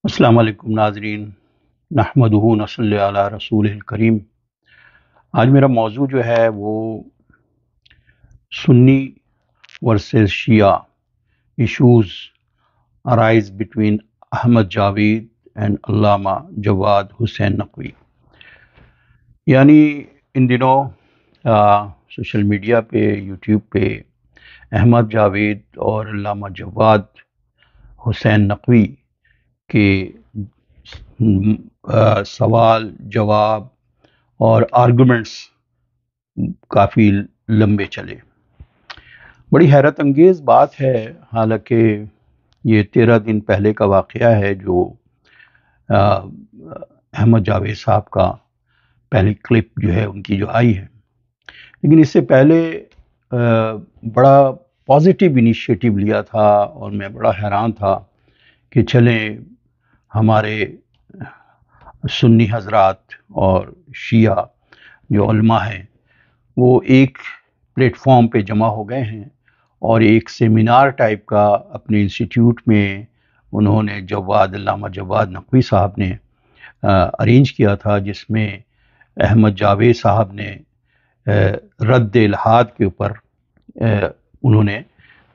السلام علیکم ناظرین، نحمدہ نصلی علی رسول الکریم۔ آج میرا موضوع جو ہے وہ Sunni versus Shia issues arise between Ahmad Javed and Allama Jawad حسین نقوی۔ یعنی ان دنوں سوشل میڈیا پہ، یوٹیوب پہ احمد جاوید اور علامہ جواد حسین نقوی کے سوال جواب اور آرگومنٹس کافی لمبے چلے۔ بڑی حیرت انگیز بات ہے، حالانکہ یہ 13 دن پہلے کا واقعہ ہے جو احمد جاوید صاحب کا پہلی کلپ جو ہے ان کی جو آئی ہے، لیکن اس سے پہلے بڑا پازیٹیو انیشیٹو لیا تھا اور میں بڑا حیران تھا کہ چلیں ہمارے سنی حضرات اور شیعہ جو علماء ہیں وہ ایک پلیٹ فارم پہ جمع ہو گئے ہیں اور ایک سیمینار ٹائپ کا اپنے انسٹیٹیوٹ میں انہوں نے علامہ جواد نقوی صاحب نے ارینج کیا تھا، جس میں احمد جاوید صاحب نے رد الحاد کے اوپر انہوں نے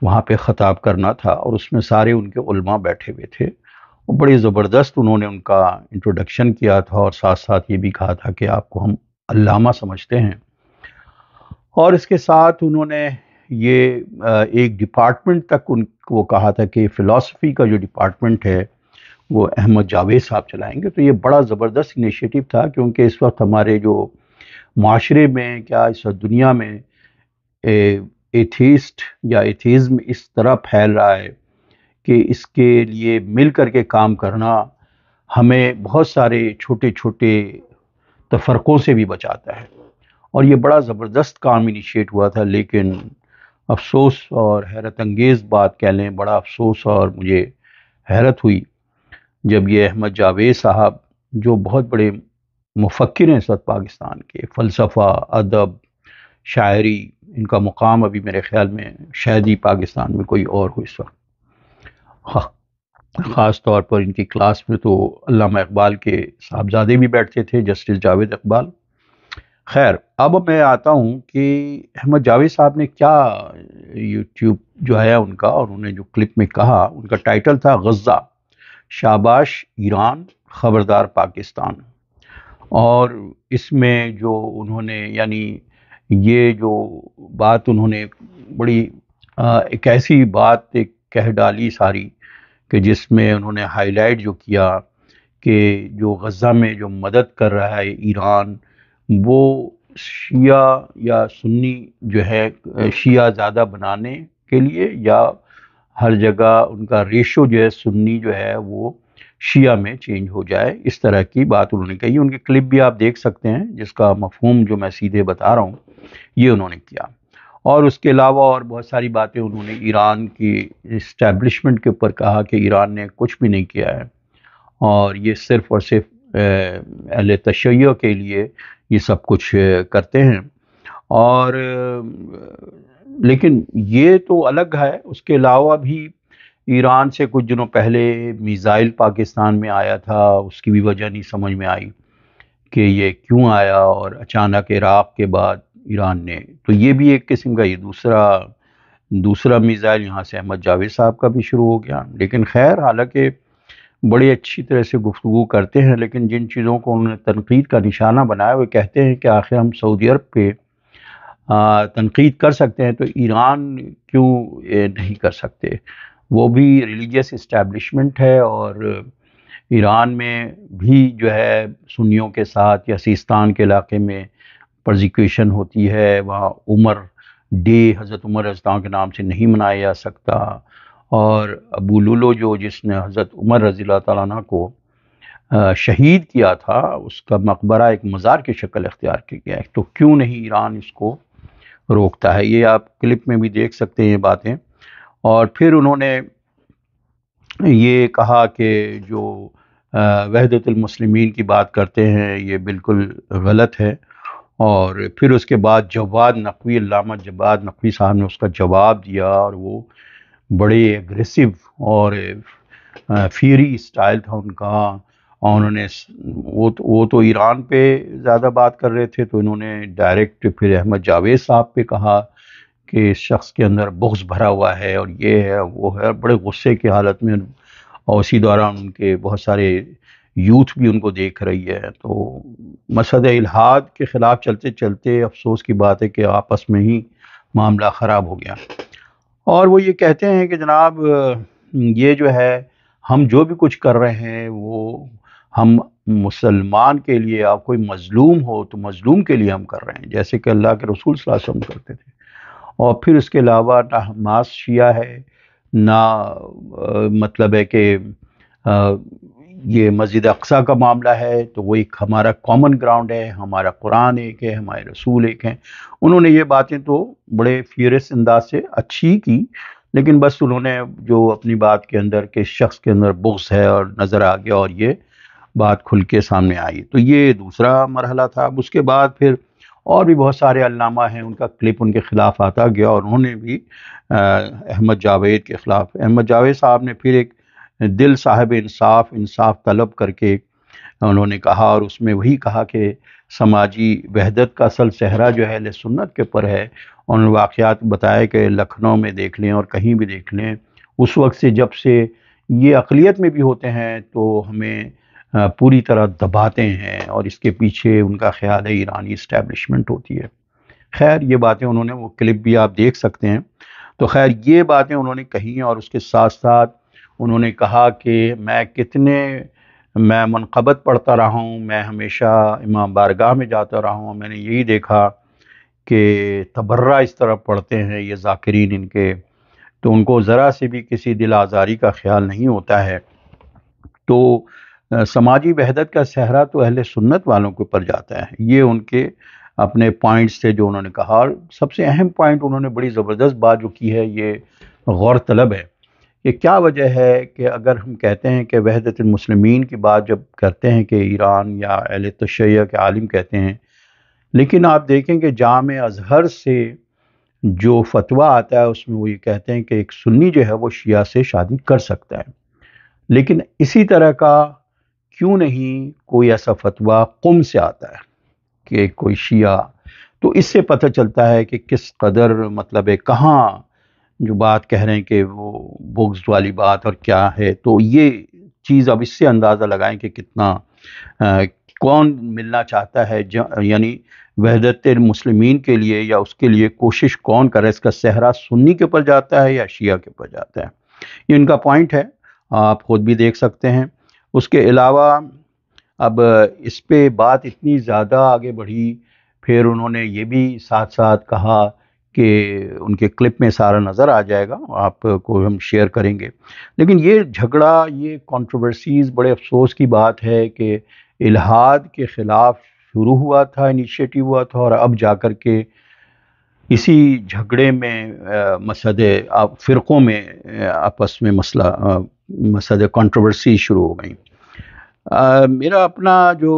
وہاں پہ خطاب کرنا تھا، اور اس میں سارے ان کے علماء بیٹھے ہوئے تھے۔ بڑی زبردست انہوں نے ان کا انٹروڈکشن کیا تھا اور ساتھ ساتھ یہ بھی کہا تھا کہ آپ کو ہم علامہ سمجھتے ہیں، اور اس کے ساتھ انہوں نے یہ ایک ڈپارٹمنٹ تک ان کو کہا تھا کہ فلسفی کا جو ڈپارٹمنٹ ہے وہ احمد جاوید صاحب چلائیں گے۔ تو یہ بڑا زبردست انیشیٹو تھا، کیونکہ اس وقت ہمارے جو معاشرے میں، کیا اس وقت دنیا میں ایتھیسٹ یا ایتھیزم اس طرح پھیل رہا ہے کہ اس کے لیے مل کر کے کام کرنا ہمیں بہت سارے چھوٹے چھوٹے تفرقوں سے بھی بچاتا ہے، اور یہ بڑا زبردست کام انیشیٹ ہوا تھا۔ لیکن افسوس اور حیرت انگیز بات کہہ لیں، بڑا افسوس اور مجھے حیرت ہوئی جب یہ احمد جاوید صاحب جو بہت بڑے مفکر ہیں اس وقت پاکستان کے، فلسفہ، ادب، شاعری، ان کا مقام ابھی میرے خیال میں شاید ہی پاکستان میں کوئی اور ہو اس وقت، خاص طور پر ان کی کلاس میں تو علامہ اقبال کے صاحبزادے بھی بیٹھتے تھے، جسٹس جاوید اقبال۔ خیر، اب میں آتا ہوں کہ احمد جاوید صاحب نے کیا یوٹیوب جو ہے ان کا، اور انہوں نے جو کلپ میں کہا، ان کا ٹائٹل تھا غزہ، شاباش ایران، خبردار پاکستان۔ اور اس میں جو انہوں نے، یعنی یہ جو بات انہوں نے بڑی ایک ایسی بات کہہ ڈالی ساری، کہ جس میں انہوں نے ہائی لائٹ جو کیا کہ جو غزہ میں جو مدد کر رہا ہے ایران، وہ شیعہ یا سنی جو ہے، شیعہ زیادہ بنانے کے لیے، یا ہر جگہ ان کا ریشو جو ہے سنی جو ہے وہ شیعہ میں چینج ہو جائے، اس طرح کی بات انہوں نے کہی۔ ان کی کلپ بھی آپ دیکھ سکتے ہیں، جس کا مفہوم جو میں سیدھے بتا رہا ہوں یہ انہوں نے کیا، اور اس کے علاوہ اور بہت ساری باتیں انہوں نے ایران کی اسٹیبلشمنٹ کے اوپر کہا کہ ایران نے کچھ بھی نہیں کیا ہے، اور یہ صرف اور صرف اہل تشیع کے لیے یہ سب کچھ کرتے ہیں۔ اور لیکن یہ تو الگ ہے، اس کے علاوہ بھی ایران سے کچھ دنوں پہلے میزائل پاکستان میں آیا تھا، اس کی بھی وجہ نہیں سمجھ میں آئی کہ یہ کیوں آیا، اور اچانک عراق کے بعد ایران نے، تو یہ بھی ایک قسم کا یہ دوسرا میزائل یہاں سے احمد جاوید صاحب کا بھی شروع ہو گیا۔ لیکن خیر، حالانکہ بڑی اچھی طرح سے گفتگو کرتے ہیں، لیکن جن چیزوں کو انہوں نے تنقید کا نشانہ بنایا، وہ کہتے ہیں کہ آخر ہم سعودی عرب پہ تنقید کر سکتے ہیں تو ایران کیوں نہیں کر سکتے؟ وہ بھی ریلیجیس اسٹیبلشمنٹ ہے، اور ایران میں بھی جو ہے سنیوں کے ساتھ یا سیستان کے علاقے میں پرزیکیوشن ہوتی ہے، وہاں عمر ڈے حضرت عمر رضی اللہ عنہ کے نام سے نہیں منایا جا سکتا، اور ابو لولو جس نے حضرت عمر رضی اللہ تعالیٰ عنہ کو شہید کیا تھا، اس کا مقبرہ ایک مزار کی شکل اختیار کی گیا ہے، تو کیوں نہیں ایران اس کو روکتا ہے؟ یہ آپ کلپ میں بھی دیکھ سکتے ہیں یہ باتیں۔ اور پھر انہوں نے یہ کہا کہ جو وحدت المسلمین کی بات کرتے ہیں یہ بالکل غلط ہے، اور پھر اس کے بعد علامہ جواد نقوی صاحب نے اس کا جواب دیا، اور وہ بڑے اگریسو اور فیری اسٹائل تھا ان کا، اور انہوں نے وہ تو ایران پہ زیادہ بات کر رہے تھے، تو انہوں نے ڈائریکٹ پھر احمد جاوید صاحب پہ کہا کہ اس شخص کے اندر بغض بھرا ہوا ہے اور یہ ہے وہ ہے، بڑے غصے کی حالت میں، اور اسی دوران ان کے بہت سارے یوتھ بھی ان کو دیکھ رہی ہے۔ تو مسد الحاد کے خلاف چلتے چلتے افسوس کی بات ہے کہ آپس میں ہی معاملہ خراب ہو گیا، اور وہ یہ کہتے ہیں کہ جناب یہ جو ہے ہم جو بھی کچھ کر رہے ہیں وہ ہم مسلمان کے لیے، آپ کوئی مظلوم ہو تو مظلوم کے لیے ہم کر رہے ہیں، جیسے کہ اللہ کے رسول صلی اللہ علیہ وسلم کرتے تھے۔ اور پھر اس کے علاوہ نہ حماس شیعہ ہے، نہ مطلب ہے کہ یہ مسجد اقصیٰ کا معاملہ ہے، تو وہ ایک ہمارا کامن گراؤنڈ ہے، ہمارا قرآن ایک ہے، ہمارے رسول ایک ہیں۔ انہوں نے یہ باتیں تو بڑے فیورس انداز سے اچھی کی، لیکن بس انہوں نے جو اپنی بات کے اندر کہ شخص کے اندر بغض ہے اور نظر آ گیا، اور یہ بات کھل کے سامنے آئی، تو یہ دوسرا مرحلہ تھا۔ اب اس کے بعد پھر اور بھی بہت سارے علامہ ہیں، ان کا کلپ ان کے خلاف آتا گیا، اور انہوں نے بھی احمد جاوید کے خلاف، احمد جاوید صاحب نے پھر ایک دل صاحب انصاف طلب کر کے انہوں نے کہا، اور اس میں وہی کہا کہ سماجی وحدت کا اصل صحرا جو ہے اہل سنت کے پر ہے۔ انہوں نے واقعات بتایا کہ لکھنؤ میں دیکھ لیں اور کہیں بھی دیکھ لیں، اس وقت سے جب سے یہ اقلیت میں بھی ہوتے ہیں تو ہمیں پوری طرح دباتے ہیں، اور اس کے پیچھے ان کا خیال ہے ایرانی اسٹیبلشمنٹ ہوتی ہے۔ خیر یہ باتیں انہوں نے، وہ کلپ بھی آپ دیکھ سکتے ہیں۔ تو خیر یہ باتیں انہوں نے کہی، اور اس کے ساتھ ساتھ انہوں نے کہا کہ میں منقبت پڑھتا رہا ہوں، میں ہمیشہ امام بارگاہ میں جاتا رہا ہوں، میں نے یہی دیکھا کہ تبرہ اس طرح پڑھتے ہیں یہ ذاکرین ان کے، تو ان کو ذرا سے بھی کسی دل آزاری کا خیال نہیں ہوتا ہے۔ تو سماجی وحدت کا صحرا تو اہل سنت والوں کے اوپر جاتا ہے، یہ ان کے اپنے پوائنٹس تھے جو انہوں نے کہا، اور سب سے اہم پوائنٹ انہوں نے بڑی زبردست بات جو کی ہے، یہ غور طلب ہے کہ کیا وجہ ہے کہ اگر ہم کہتے ہیں کہ وحدت المسلمین کی بات جب کرتے ہیں کہ ایران یا اہل تشیع کے عالم کہتے ہیں، لیکن آپ دیکھیں کہ جامع ازہر سے جو فتویٰ آتا ہے اس میں وہ یہ کہتے ہیں کہ ایک سنی جو ہے وہ شیعہ سے شادی کر سکتا ہے، لیکن اسی طرح کا کیوں نہیں کوئی ایسا فتویٰ قم سے آتا ہے کہ کوئی شیعہ، تو اس سے پتہ چلتا ہے کہ کس قدر مطلب ہے کہاں جو بات کہہ رہے ہیں کہ وہ بغض والی بات اور کیا ہے، تو یہ چیز اب اس سے اندازہ لگائیں کہ کتنا کون ملنا چاہتا ہے، یعنی وحدت المسلمین کے لیے یا اس کے لیے کوشش کون کر رہا ہے، اس کا صحرا سنی کے اوپر جاتا ہے یا شیعہ کے اوپر جاتا ہے، یہ ان کا پوائنٹ ہے، آپ خود بھی دیکھ سکتے ہیں۔ اس کے علاوہ اب اس پہ بات اتنی زیادہ آگے بڑھی، پھر انہوں نے یہ بھی ساتھ ساتھ کہا کہ ان کے کلپ میں سارا نظر آ جائے گا، آپ کو ہم شیئر کریں گے، لیکن یہ جھگڑا، یہ کنٹروورسیز، بڑے افسوس کی بات ہے کہ الحاد کے خلاف شروع ہوا تھا، انیشیٹو ہوا تھا، اور اب جا کر کے اسی جھگڑے میں مسد فرقوں میں آپس میں مسد کنٹروورسی شروع ہو گئی۔ میرا اپنا جو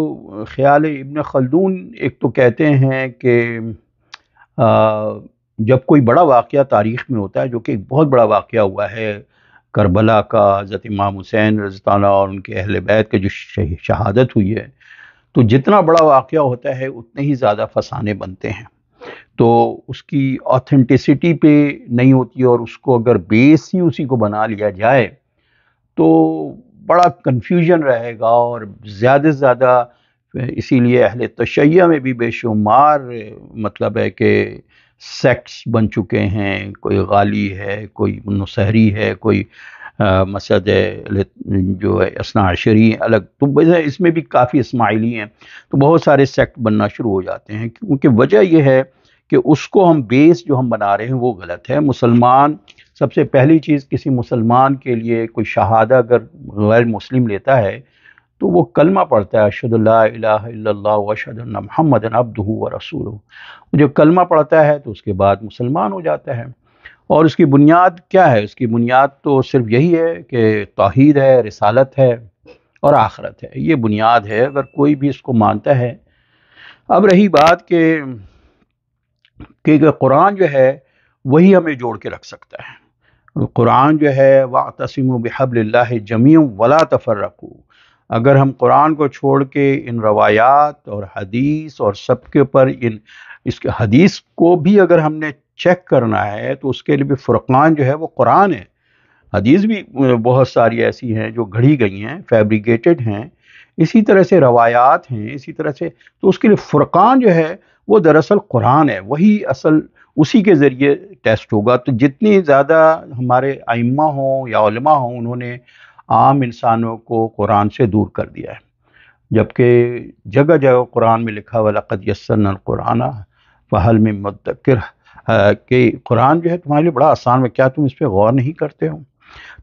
خیال ہے، ابن خلدون ایک تو کہتے ہیں کہ جب کوئی بڑا واقعہ تاریخ میں ہوتا ہے، جو کہ ایک بہت بڑا واقعہ ہوا ہے کربلا کا، حضرت امام حسین رضی اللہ عنہ اور ان کے اہل بیت کے جو شہادت ہوئی ہے، تو جتنا بڑا واقعہ ہوتا ہے اتنے ہی زیادہ فسانے بنتے ہیں، تو اس کی آتھینٹسٹی پہ نہیں ہوتی، اور اس کو اگر بیس ہی اسی کو بنا لیا جائے تو بڑا کنفیوژن رہے گا، اور زیادہ سے زیادہ اسی لیے اہل تشیع میں بھی بے شمار مطلب ہے کہ سیکٹس بن چکے ہیں، کوئی غالی ہے، کوئی نصیری ہے، کوئی مسد جو ہے اثنا عشری الگ، تو اس میں بھی کافی اسماعیلی ہیں، تو بہت سارے سیکٹ بننا شروع ہو جاتے ہیں، کیونکہ وجہ یہ ہے کہ اس کو ہم بیس جو ہم بنا رہے ہیں وہ غلط ہے۔ مسلمان، سب سے پہلی چیز، کسی مسلمان کے لیے کوئی شہادہ اگر غیر مسلم لیتا ہے تو وہ کلمہ پڑھتا ہے، اشہد ان لا الہ الا اللہ واشہد ان محمد عبدہ ورسولہ، جو کلمہ پڑھتا ہے تو اس کے بعد مسلمان ہو جاتا ہے، اور اس کی بنیاد کیا ہے؟ اس کی بنیاد تو صرف یہی ہے کہ توحید ہے، رسالت ہے اور آخرت ہے، یہ بنیاد ہے، اگر کوئی بھی اس کو مانتا ہے۔ اب رہی بات کہ قرآن جو ہے وہی ہمیں جوڑ کے رکھ سکتا ہے، قرآن جو ہے وَاعْتَصِمُوا بِحَبْلِ اللَّهِ جَمِيعًا وَلَا تَفَرَّقُوا، اگر ہم قرآن کو چھوڑ کے ان روایات اور حدیث اور سب کے اوپر اس کے حدیث کو بھی اگر ہم نے چیک کرنا ہے تو اس کے لیے بھی فرقان جو ہے وہ قرآن ہے. حدیث بھی بہت ساری ایسی ہیں جو گھڑی گئی ہیں، فیبریکیٹڈ ہیں، اسی طرح سے روایات ہیں، اسی طرح سے. تو اس کے لیے فرقان جو ہے وہ دراصل قرآن ہے، وہی اصل اسی کے ذریعے ٹیسٹ ہوگا. تو جتنی زیادہ ہمارے ائمہ ہوں یا علماء ہوں انہوں نے عام انسانوں کو قرآن سے دور کر دیا ہے، جبکہ جگہ جگہ قرآن میں لکھا وَلَقَدْ يَسَّرْنَا الْقُرْآنَ فَهَلْ مِن مُدَّكِرٍ، کہ قرآن جو ہے تمہارے لیے بڑا آسان ہے، کیا تم اس پہ غور نہیں کرتے ہو؟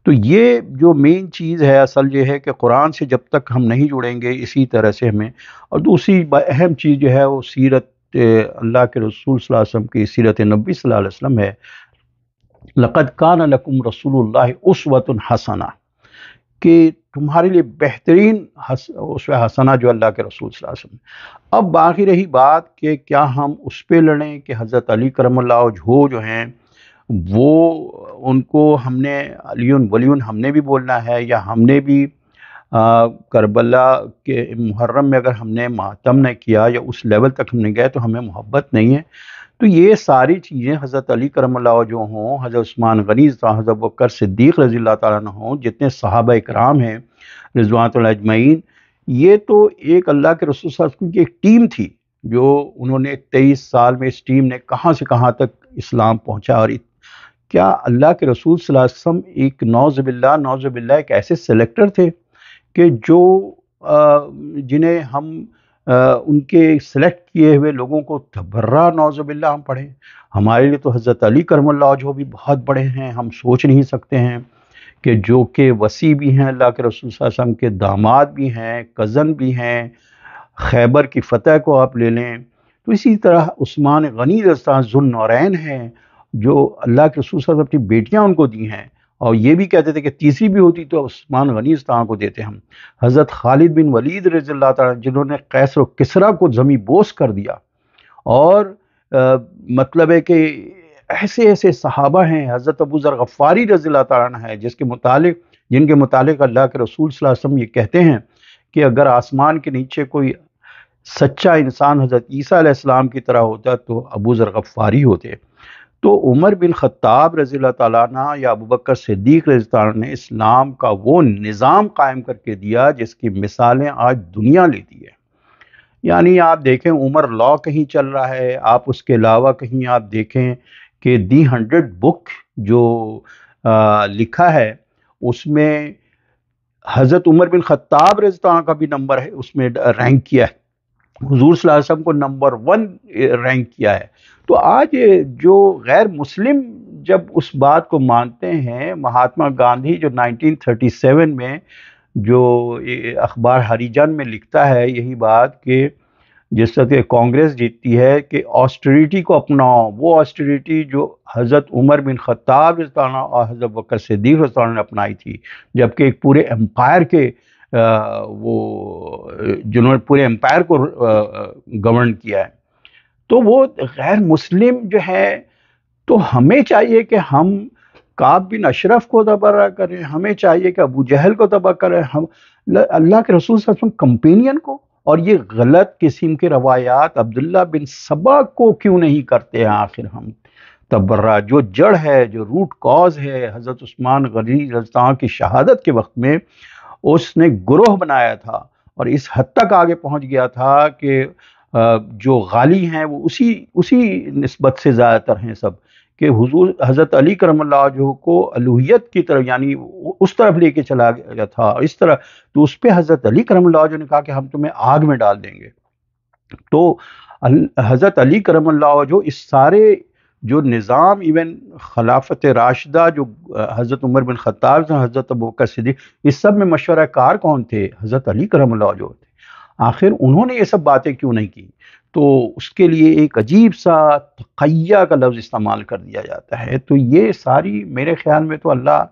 تو یہ جو مین چیز ہے اصل یہ ہے کہ قرآن سے جب تک ہم نہیں جڑیں گے اسی طرح سے ہمیں. اور دوسری اہم چیز جو ہے وہ سیرت اللہ کے رسول صلی اللہ علیہ وسلم کی سیرت نبی صلی اللہ علیہ وسلم ہے. لقد کان لکم رسول اللہ اسوۃ حسنہ، کہ تمہارے لیے بہترین اسوہ حسنہ جو اللہ کے رسول صلی اللہ علیہ وسلم. اب باقی رہی بات کہ کیا ہم اس پہ لڑیں کہ حضرت علی کرم اللہ وجہہ جو ہیں وہ ان کو ہم نے علی ولی ہم نے بھی بولنا ہے، یا ہم نے بھی کربلا کے محرم میں اگر ہم نے ماتم نہ کیا یا اس لیول تک ہم نے گئے تو ہمیں محبت نہیں ہے. تو یہ ساری چیزیں حضرت علی کرم اللہ وجہہ ہوں، حضرت عثمان غنی، حضرت ابوبکر صدیق رضی اللہ تعالیٰ عنہ ہوں، جتنے صحابہ اکرام ہیں رضوان اللہ اجمعین، یہ تو ایک اللہ کے رسول صلی اللہ علیہ وسلم کی ایک ٹیم تھی جو انہوں نے 23 سال میں اس ٹیم نے کہاں سے کہاں تک اسلام پہنچا. اور کیا اللہ کے رسول صلی اللہ علیہ وسلم ایک نعوذ باللہ ایک ایسے سلیکٹر تھے کہ جو جنہیں ہم ان کے سلیکٹ کیے ہوئے لوگوں کو تبرہ نعوذ باللہ ہم پڑھیں؟ ہمارے لیے تو حضرت علی کرم اللہ وجہہ بھی بہت بڑے ہیں، ہم سوچ نہیں سکتے ہیں کہ جو کہ وصی بھی ہیں اللہ کے رسول صلی اللہ علیہ وسلم کے، داماد بھی ہیں، کزن بھی ہیں. خیبر کی فتح کو آپ لے لیں تو اسی طرح عثمان غنی رضی اللہ عنہ ذو النورین ہیں جو اللہ کے رسول صلی اللہ علیہ وسلم اپنی بیٹیاں ان کو دی ہیں، اور یہ بھی کہتے تھے کہ تیسری بھی ہوتی تو عثمان غنی رضی اللہ عنہ کو دیتے ہم. حضرت خالد بن ولید رضی اللہ تعالیٰ جنہوں نے قیصر و کسریٰ کو زمیں بوس کر دیا. اور مطلب ہے کہ ایسے ایسے صحابہ ہیں، حضرت ابو ذر غفاری رضی اللہ تعالیٰ عنہ ہے جن کے متعلق اللہ کے رسول صلی اللہ علیہ وسلم یہ کہتے ہیں کہ اگر آسمان کے نیچے کوئی سچا انسان حضرت عیسیٰ علیہ السلام کی طرح ہوتا تو ابو ذر غفاری ہوتے. تو عمر بن خطاب رضی اللہ تعالیٰ عنہ یا ابوبکر صدیق رضی اللہ عنہ نے اسلام کا وہ نظام قائم کر کے دیا جس کی مثالیں آج دنیا لیتی ہے. یعنی آپ دیکھیں عمر لا کہیں چل رہا ہے، آپ اس کے علاوہ کہیں آپ دیکھیں کہ دی 100 بک جو لکھا ہے اس میں حضرت عمر بن خطاب رضی اللہ عنہ کا بھی نمبر ہے، اس میں رینک کیا ہے، حضور صلی اللہ علیہ وسلم کو نمبر 1 رینک کیا ہے. تو آج جو غیر مسلم جب اس بات کو مانتے ہیں، مہاتما گاندھی جو 1937 میں جو اخبار ہریجن میں لکھتا ہے یہی بات کہ جس طرح کہ کانگریس جیتتی ہے کہ آسٹریٹی کو اپناؤ، وہ آسٹریٹی جو حضرت عمر بن خطاب رضی اللہ عنہ اور حضرت بکر صدیق رضی اللہ عنہ نے اپنائی تھی، جبکہ ایک پورے امپائر کے وہ جنہوں نے پورے امپائر کو گورن کیا ہے. تو وہ غیر مسلم جو ہے، تو ہمیں چاہیے کہ ہم کعب بن اشرف کو تبرہ کریں، ہمیں چاہیے کہ ابو جہل کو تبرہ کریں، ہم اللہ کے رسول صلی اللہ علیہ وسلم کمپینین کو. اور یہ غلط قسم کے روایات عبداللہ بن سبا کو کیوں نہیں کرتے ہیں آخر ہم تبرہ؟ جو جڑ ہے، جو روٹ کاز ہے، حضرت عثمان غنی رضی اللہ عنہ کی شہادت کے وقت میں اس نے گروہ بنایا تھا اور اس حد تک آگے پہنچ گیا تھا کہ جو غالی ہیں وہ اسی نسبت سے زیادہ تر ہیں سب، کہ حضرت علی کرم اللہ وجہہ کو الوہیت کی طرف یعنی اس طرف لے کے چلا گیا تھا اس طرح. تو اس پہ حضرت علی کرم اللہ وجہہ نے کہا کہ ہم تمہیں آگ میں ڈال دیں گے. تو حضرت علی کرم اللہ وجہہ اس سارے جو نظام، ایون خلافت راشدہ جو حضرت عمر بن خطاب، حضرت ابوبکر صدیق، اس سب میں مشورہ کار کون تھے؟ حضرت علی کرم اللہ وجہہ تھے. آخر انہوں نے یہ سب باتیں کیوں نہیں کی؟ تو اس کے لیے ایک عجیب سا تقیہ کا لفظ استعمال کر دیا جاتا ہے. تو یہ ساری میرے خیال میں تو اللہ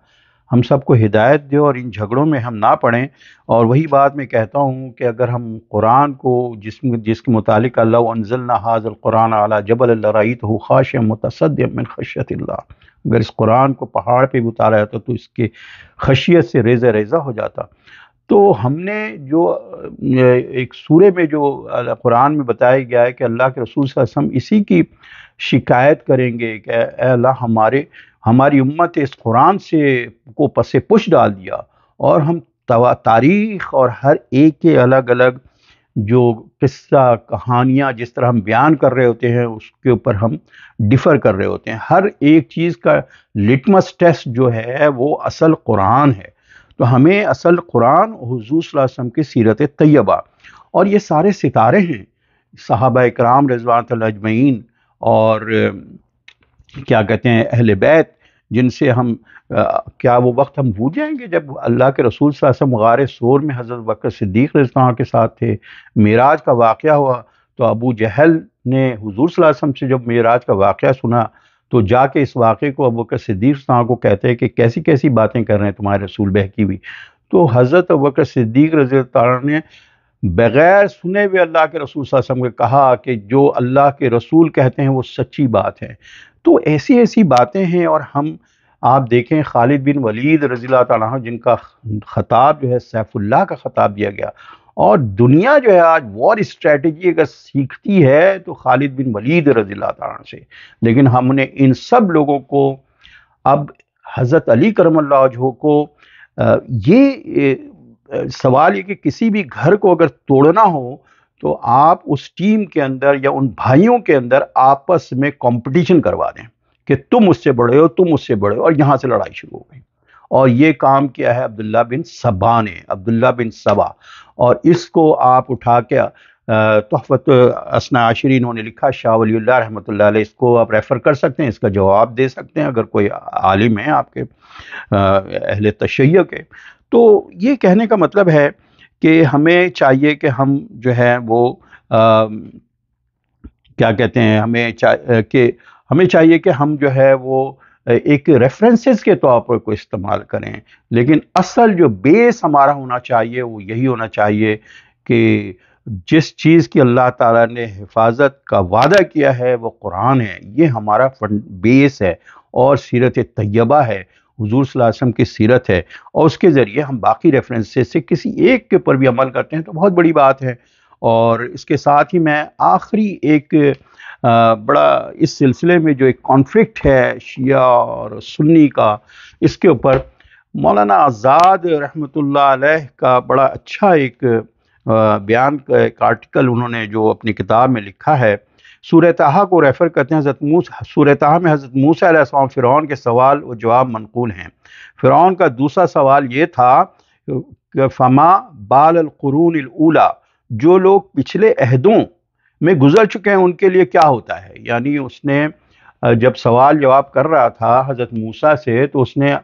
ہم سب کو ہدایت دے اور ان جھگڑوں میں ہم نہ پڑیں۔ اور وہی بات میں کہتا ہوں کہ اگر ہم قرآن کو جس کے متعلق لو انزلنا ھذا القرآن علی جبل لرأیتہ خاشعا متصدعا من خشیۃ اللہ، اگر اس قرآن کو پہاڑ پہ بھی اتارا جاتا تو اس کے خشیت سے ریزہ ریزہ ہو جاتا۔ تو ہم نے جو ایک سورے میں جو قرآن میں بتایا گیا ہے کہ اللہ کے رسول صلی اللہ علیہ وسلم اسی کی شکایت کریں گے کہ اے اللہ ہماری امت اس قرآن سے کو پس پش ڈال دیا، اور ہم تاریخ اور ہر ایک کے الگ الگ جو قصہ کہانیاں جس طرح ہم بیان کر رہے ہوتے ہیں اس کے اوپر ہم ڈیفر کر رہے ہوتے ہیں۔ ہر ایک چیز کا لٹمس ٹیسٹ جو ہے وہ اصل قرآن ہے۔ تو ہمیں اصل قرآن حضور صلی اللہ علیہ وسلم کی سیرت طیبہ اور یہ سارے ستارے ہیں، صحابہ اکرام رضوان اللہ اجمعین، اور کیا کہتے ہیں اہل بیت، جن سے ہم کیا وہ وقت ہم بھول جائیں گے جب اللہ کے رسول صلی اللہ علیہ وسلم غار ثور میں حضرت بکر صدیق رضی اللہ عنہ کے ساتھ تھے، معراج کا واقعہ ہوا تو ابو جہل نے حضور صلی اللہ علیہ وسلم سے جب معراج کا واقعہ سنا تو جا کے اس واقعے کو ابو بکر صدیق رضی اللہ عنہ کو کہتے ہیں کہ کیسی کیسی باتیں کر رہے ہیں تمہارے رسول بہکی ہوئی۔ تو حضرت ابو بکر صدیق رضی اللہ عنہ نے بغیر سنے ہوئے اللہ کے رسول صلی اللہ علیہ وسلم کو کہا کہ جو اللہ کے رسول کہتے ہیں وہ سچی بات ہے۔ تو ایسی ایسی باتیں ہیں، اور ہم آپ دیکھیں خالد بن ولید رضی اللہ تعالیٰ عنہ جن کا خطاب جو ہے سیف اللہ کا خطاب دیا گیا، اور دنیا جو ہے آج وار اسٹریٹجی اگر سیکھتی ہے تو خالد بن ولید رضی اللہ تعالیٰ عنہ سے، لیکن ہم نے ان سب لوگوں کو اب حضرت علی کرم اللہ وجہہ کو یہ سوال یہ کہ کسی بھی گھر کو اگر توڑنا ہو تو آپ اس ٹیم کے اندر یا ان بھائیوں کے اندر آپس میں کمپٹیشن کروا دیں کہ تم اس سے بڑے ہو، تم اس سے بڑے ہو، اور یہاں سے لڑائی شروع ہو گئی۔ اور یہ کام کیا ہے عبداللہ بن سبا نے، عبداللہ بن سبا، اور اس کو آپ اٹھا کے تحفۃ اثنا عشری انہوں نے لکھا، شاہ ولی اللہ رحمۃ اللہ علیہ، اس کو آپ ریفر کر سکتے ہیں، اس کا جواب دے سکتے ہیں اگر کوئی عالم ہے آپ کے اہل تشیع کے۔ تو یہ کہنے کا مطلب ہے کہ ہمیں چاہیے کہ ہم جو ہے وہ کیا کہتے ہیں ہمیں چاہیے کہ ہم جو ہے وہ ایک ریفرنسز کے طور پر کو استعمال کریں، لیکن اصل جو بیس ہمارا ہونا چاہیے وہ یہی ہونا چاہیے کہ جس چیز کی اللہ تعالیٰ نے حفاظت کا وعدہ کیا ہے وہ قرآن ہے، یہ ہمارا بیس ہے، اور سیرت طیبہ ہے، حضور صلی اللہ علیہ وسلم کی سیرت ہے، اور اس کے ذریعے ہم باقی ریفرنسز سے کسی ایک کے اوپر بھی عمل کرتے ہیں تو بہت بڑی بات ہے۔ اور اس کے ساتھ ہی میں آخری ایک بڑا اس سلسلے میں جو ایک کانفلکٹ ہے شیعہ اور سنی کا، اس کے اوپر مولانا آزاد رحمۃ اللہ علیہ کا بڑا اچھا ایک بیان کا ایک آرٹیکل انہوں نے جو اپنی کتاب میں لکھا ہے، سورہ طٰہٰ کو ریفر کرتے ہیں۔ سورہ طٰہٰ میں حضرت موسیٰ علیہ السلام فرعون کے سوال و جواب منقول ہیں۔ فرعون کا دوسرا سوال یہ تھا کہ فما بال القرون الاولی، جو لوگ پچھلے عہدوں میں گزر چکے ہیں ان کے لیے کیا ہوتا ہے؟ یعنی اس نے جب سوال جواب کر رہا تھا حضرت موسیٰ سے تو اس نے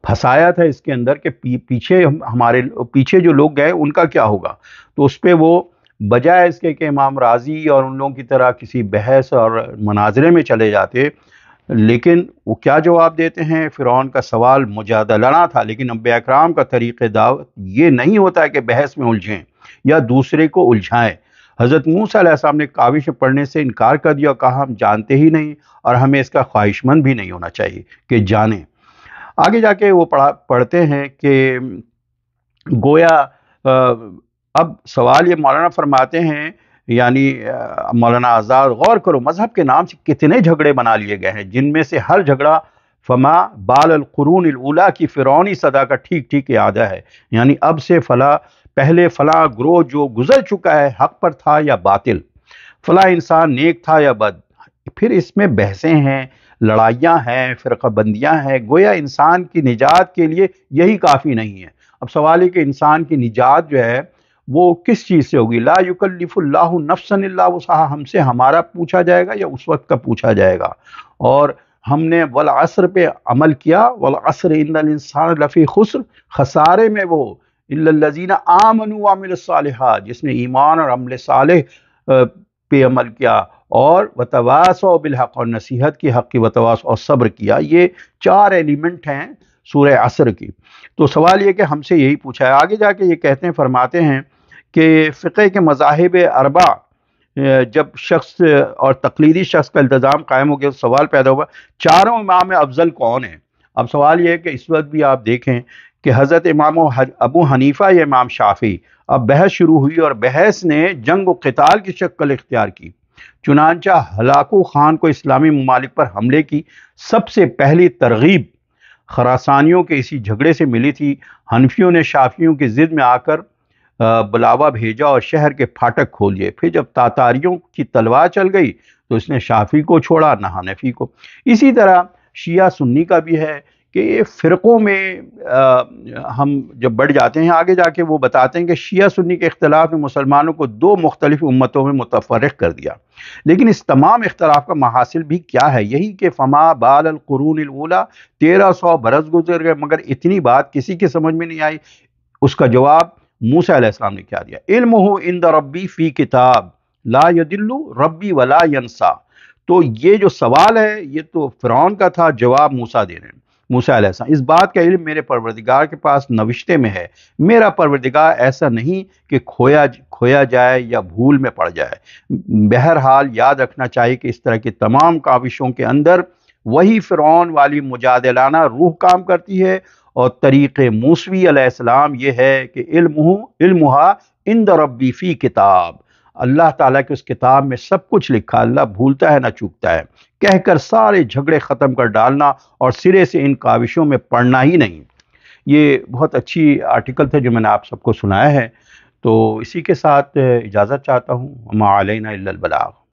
پھنسایا تھا اس کے اندر کہ پیچھے جو لوگ گئے ان کا کیا ہوگا۔ تو اس پہ وہ بجائے اس کے کہ امام راضی اور ان لوگوں کی طرح کسی بحث اور مناظرے میں چلے جاتے، لیکن وہ کیا جواب دیتے ہیں؟ فرعون کا سوال مجادلہ تھا، لیکن انبیاء اکرام کا طریقہ دعوت یہ نہیں ہوتا ہے کہ بحث میں الجھیں یا دوسرے کو الجھائیں۔ حضرت موسیٰ علیہ السلام نے کاوش پڑھنے سے انکار کر دیا اور کہا ہم جانتے ہی نہیں اور ہمیں اس کا خواہش مند بھی نہیں ہونا چاہیے کہ جانیں۔ آگے جا کے وہ پڑھتے ہیں کہ گویا اب سوال یہ مولانا فرماتے ہیں، یعنی مولانا آزاد غور کرو، مذہب کے نام سے کتنے جھگڑے بنا لیے گئے ہیں جن میں سے ہر جھگڑا فما بال القرون الاولی کی فرعونی صدا کا ٹھیک ٹھیک اعادہ ہے، یعنی اب سے پہلے فلاں گروہ جو گزر چکا ہے حق پر تھا یا باطل، فلاں انسان نیک تھا یا بد۔ پھر اس میں بحثیں ہیں، لڑائیاں ہیں، فرقہ بندیاں ہیں، گویا انسان کی نجات کے لیے یہی کافی نہیں ہے۔ اب سوال ہے کہ انسان کی نجات جو ہے وہ کس چیز سے ہوگی؟ لا یکلف اللہ نفسا الا وسعها، ہم سے ہمارا پوچھا جائے گا یا اس وقت کا پوچھا جائے گا؟ اور ہم نے والعصر پہ عمل کیا، والعصر ان الانسان لفی خسر، خسارے میں وہ الا الذین آمنوا وعملوا الصالحات، جس نے ایمان اور عمل صالح پہ عمل کیا، اور وتواصوا بالحق، اور نصیحت کی حق کی، وتواصوا اور صبر کیا۔ یہ چار ایلیمنٹ ہیں سورہ عصر کی۔ تو سوال یہ کہ ہم سے یہی پوچھا ہے، آگے جا کے یہ کہتے ہیں، فرماتے ہیں کہ فقہ کے مذاہب اربع جب شخص اور تقلیدی شخص کا التزام قائم ہو گیا تو سوال پیدا ہوا چاروں امام افضل کون ہیں؟ اب سوال یہ ہے کہ اس وقت بھی آپ دیکھیں کہ حضرت امام ابو حنیفہ یا امام شافعی، اب بحث شروع ہوئی اور بحث نے جنگ و قتال کی شکل اختیار کی۔ چنانچہ ہلاکو خان کو اسلامی ممالک پر حملے کی سب سے پہلی ترغیب خراسانیوں کے اسی جھگڑے سے ملی تھی۔ حنفیوں نے شافعیوں کی ضد میں آ کر بلاوا بھیجا اور شہر کے پھاٹک کھول دیے۔ پھر جب تاتاریوں کی تلوار چل گئی تو اس نے شافعی کو چھوڑا نہ حنفی کو۔ اسی طرح شیعہ سنی کا بھی ہے کہ یہ فرقوں میں ہم جب بڑھ جاتے ہیں آگے جا کے وہ بتاتے ہیں کہ شیعہ سنی کے اختلاف نے مسلمانوں کو دو مختلف امتوں میں متفرق کر دیا، لیکن اس تمام اختلاف کا محاصل بھی کیا ہے؟ یہی کہ فما بال القرون الاولی، 1300 برس گزر گئے مگر اتنی بات کسی کی سمجھ میں نہیں آئی۔ اس کا جواب موسیٰ علیہ السلام نے کیا دیا؟ علمہ عند ربی فی کتاب لا یدل ربی ولا ینسا۔ تو یہ جو سوال ہے یہ تو فرعون کا تھا، جواب موسیٰ دے رہے ہیں، موسیٰ علیہ السلام، اس بات کا علم میرے پروردگار کے پاس نوشتے میں ہے، میرا پروردگار ایسا نہیں کہ کھویا جائے یا بھول میں پڑ جائے۔ بہرحال یاد رکھنا چاہیے کہ اس طرح کی تمام کاوشوں کے اندر وہی فرعون والی مجادلانہ روح کام کرتی ہے، اور طریق موسوی علیہ السلام یہ ہے کہ علمہا عند ربی فی کتاب، اللہ تعالیٰ کے اس کتاب میں سب کچھ لکھا، اللہ بھولتا ہے نہ چوکتا ہے، کہہ کر سارے جھگڑے ختم کر ڈالنا اور سرے سے ان کاوشوں میں پڑنا ہی نہیں۔ یہ بہت اچھی آرٹیکل تھا جو میں نے آپ سب کو سنایا ہے، تو اسی کے ساتھ اجازت چاہتا ہوں، وما علینا الا البلاغ۔